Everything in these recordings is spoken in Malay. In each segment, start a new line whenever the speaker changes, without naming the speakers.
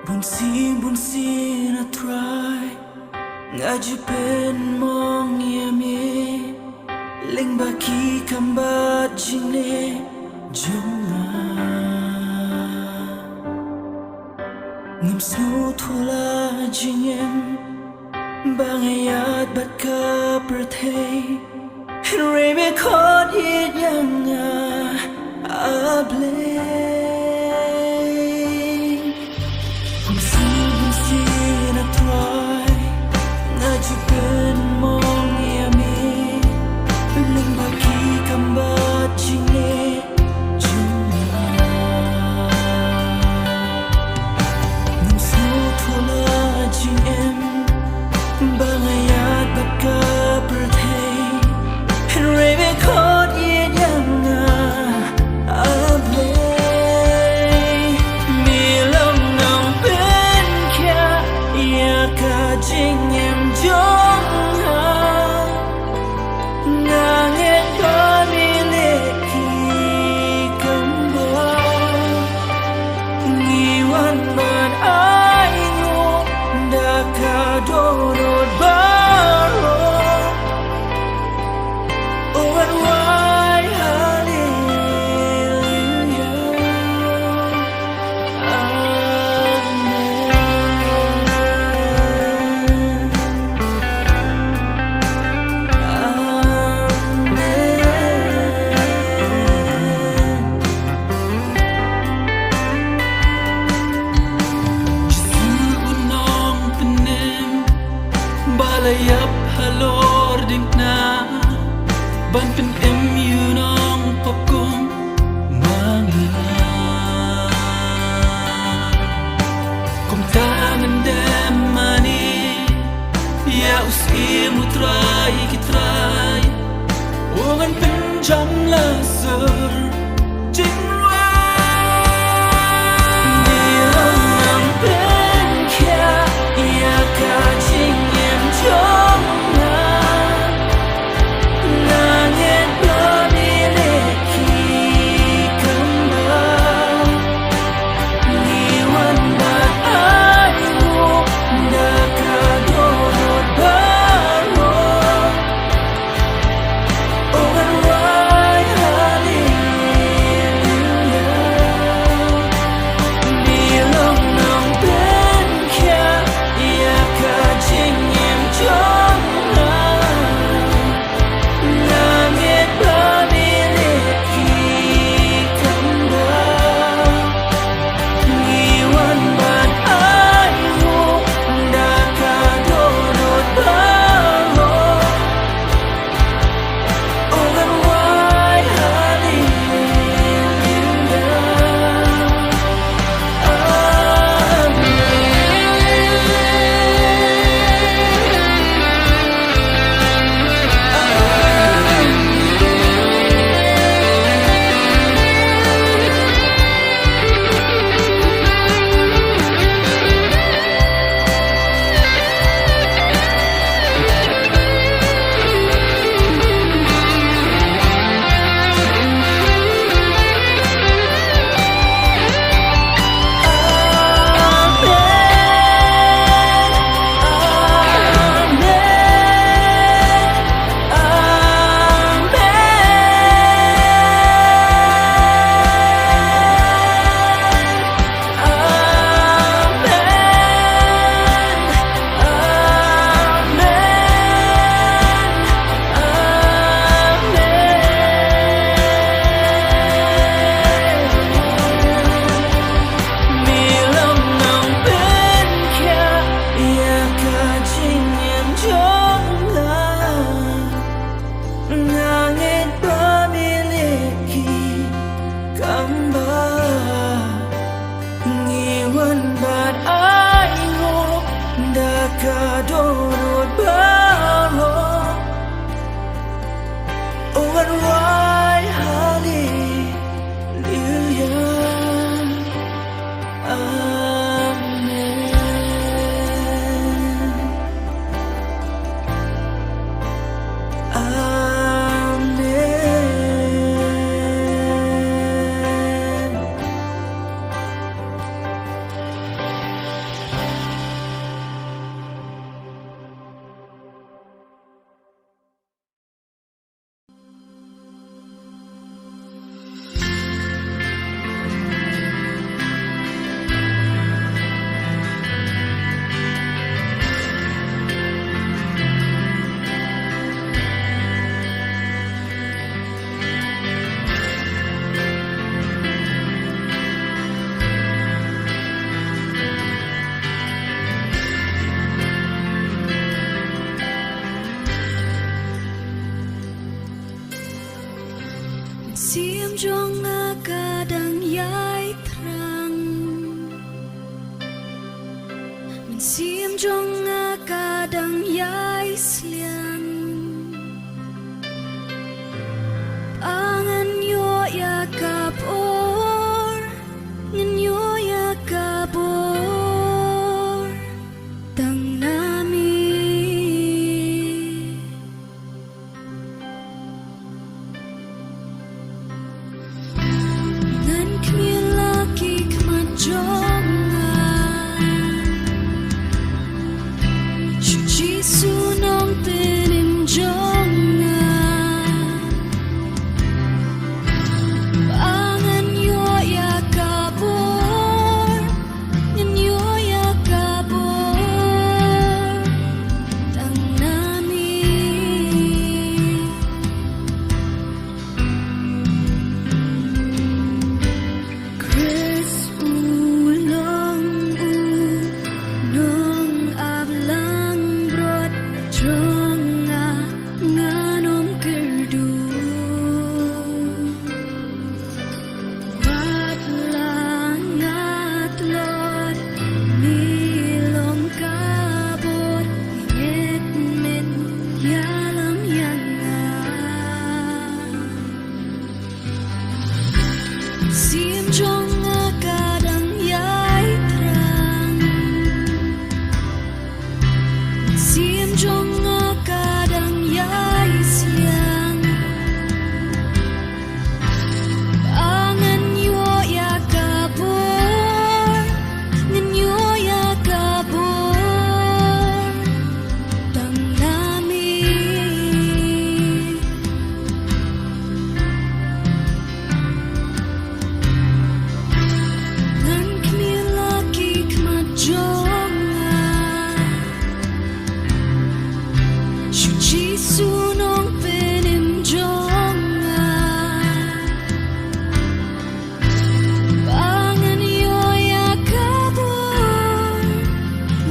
Bunsi na try nga jipen mong yami ling baki kambat jine jonga ngam snu thula jingem bangayat bat ka perthei Henry me khot yit yanga able Balayap halor din na ban pen em yunong popkong mangila kum tangan dem mani ya usi mutrai kitrai ungan pen jam laser jing
jong kadang yai trang Mình sim jong kadang yai sliang Angan yo ya kapor Ngan yo ya kapor Tang nami Ngan kmilaki kmajonga Shuji sunong pinimjonga Angan yo ya kapor Ngan yo ya kapor Tang nami Chris ulong nong ablang brot jonga nganom kerdu Wat langat lot milong kabot Ngit min yalam yanga Sim jong kadang yai trang Sim jong kadang yai siang Angan yo ya kapor Ngan yo ya kapor Tang nami Ngan kmilaki kmajonga Shuji sunong pinimjonga Angan yo ya kapor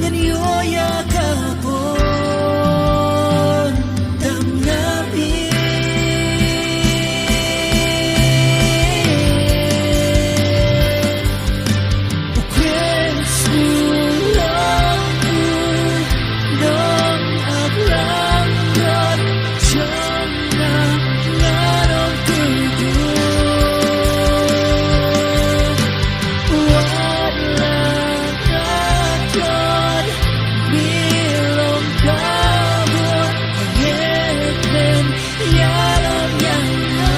Ngan yo ya kapon Tang nami Ukren sulang nong ablang brot jonga nganom kerdu Wat langat milong kabut Ngit min yalam yanga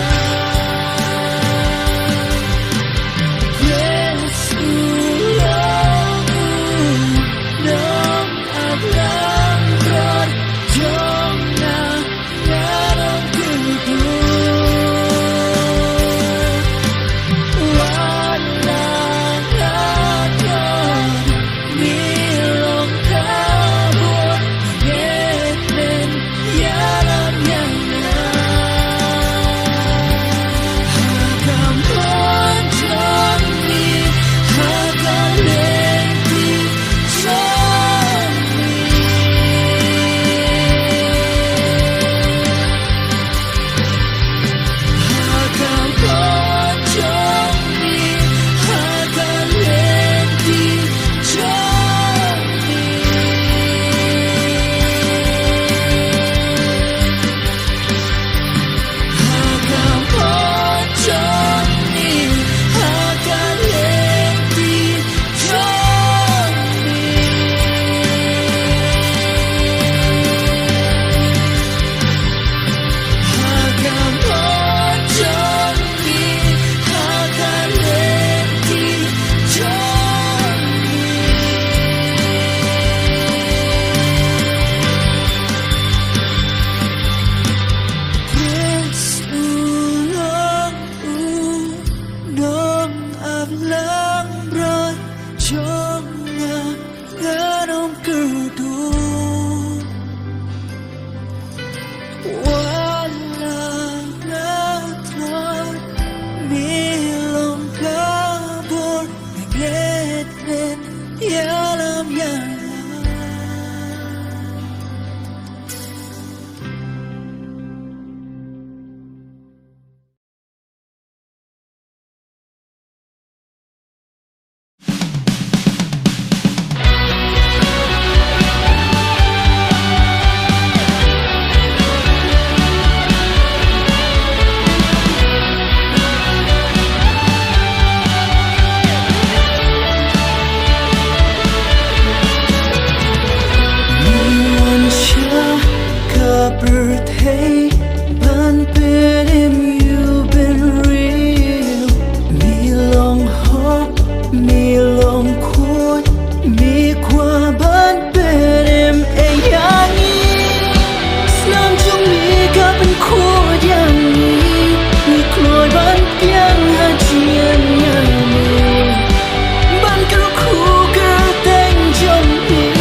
Yes ulong nong ablang brot jonga nganom kerdu Wat langat milong kabut Ngit min yalam yanga Hagamon jongmi hagalenti jongmi Hagamon jongmi hagalenti jongmi Hagamon jongmi hagalenti jongmi Hagamon jongmi hagalenti jongmi Chris ulong nong ablang brot jonga nganom kerdu Wala natlot milong kabur Ngit min yalam yanga Hey, ban bên em you been real. Mi lòng hót, mi lòng khuất, mi qua ban bên em ai yang đi. Nam trong mi cả bên khuất yang đi. Mi khôi ban tiếng hát chiên nhà mi. Ban cả khu cả tên trong mi.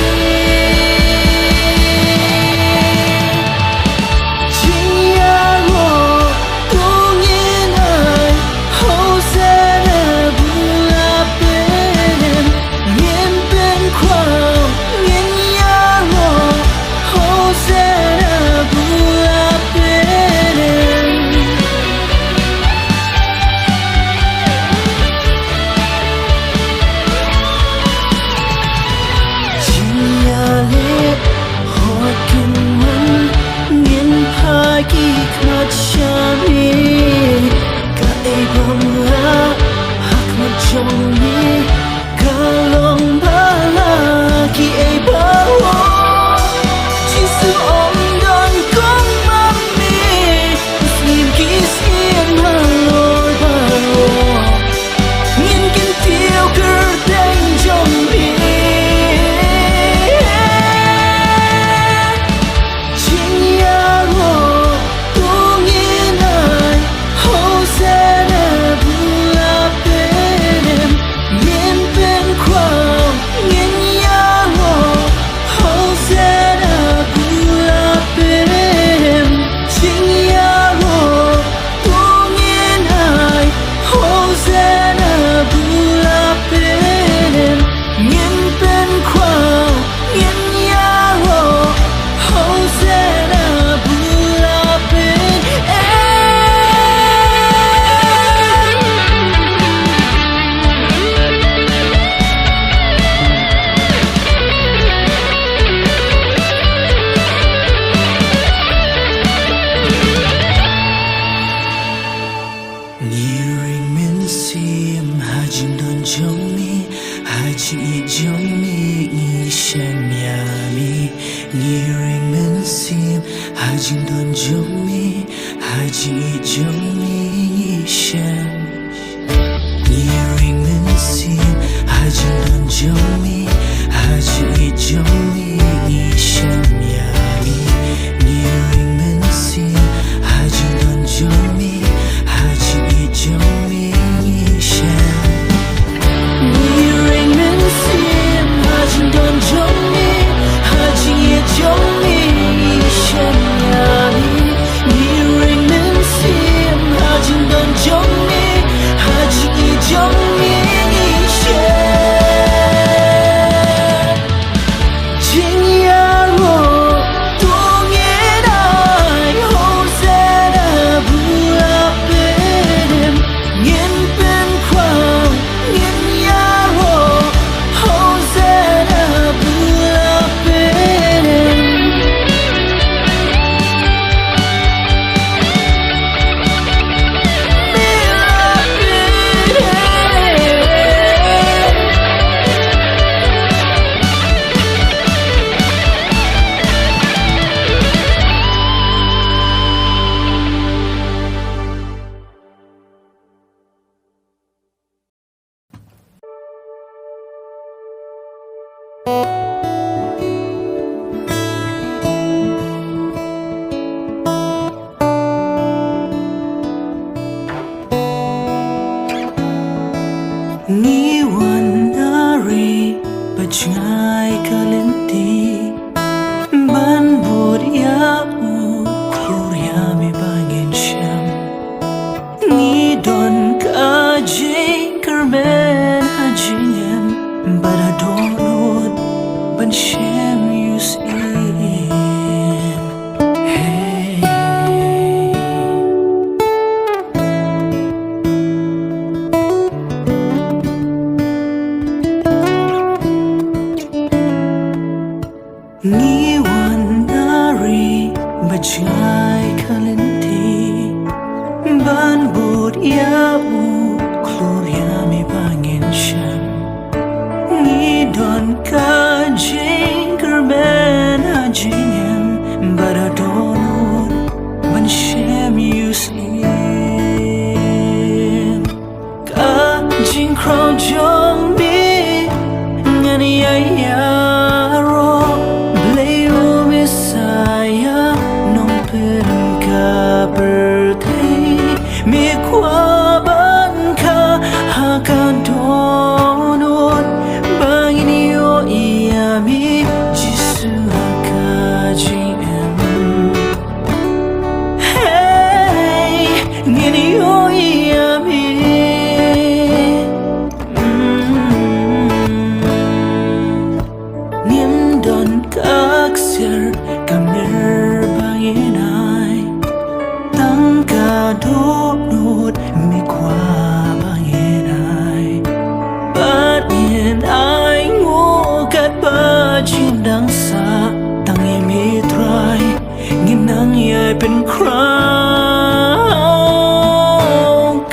crown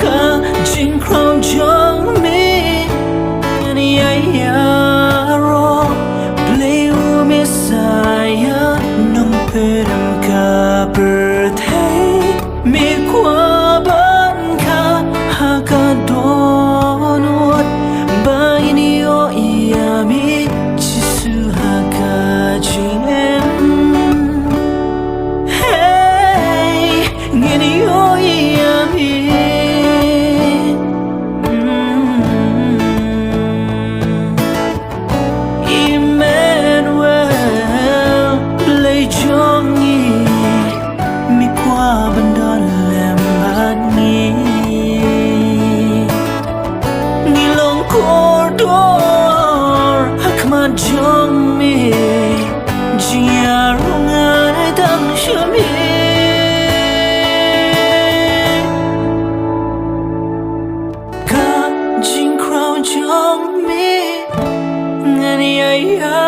ka jing crown jong me ni ya ro play messiah nong peram ka birthday me kwa ban ka ha ka donot ba ini yo yami jisu ha ka jing Jong me jia rong ai dang shami ka jing crown jong me ngani ya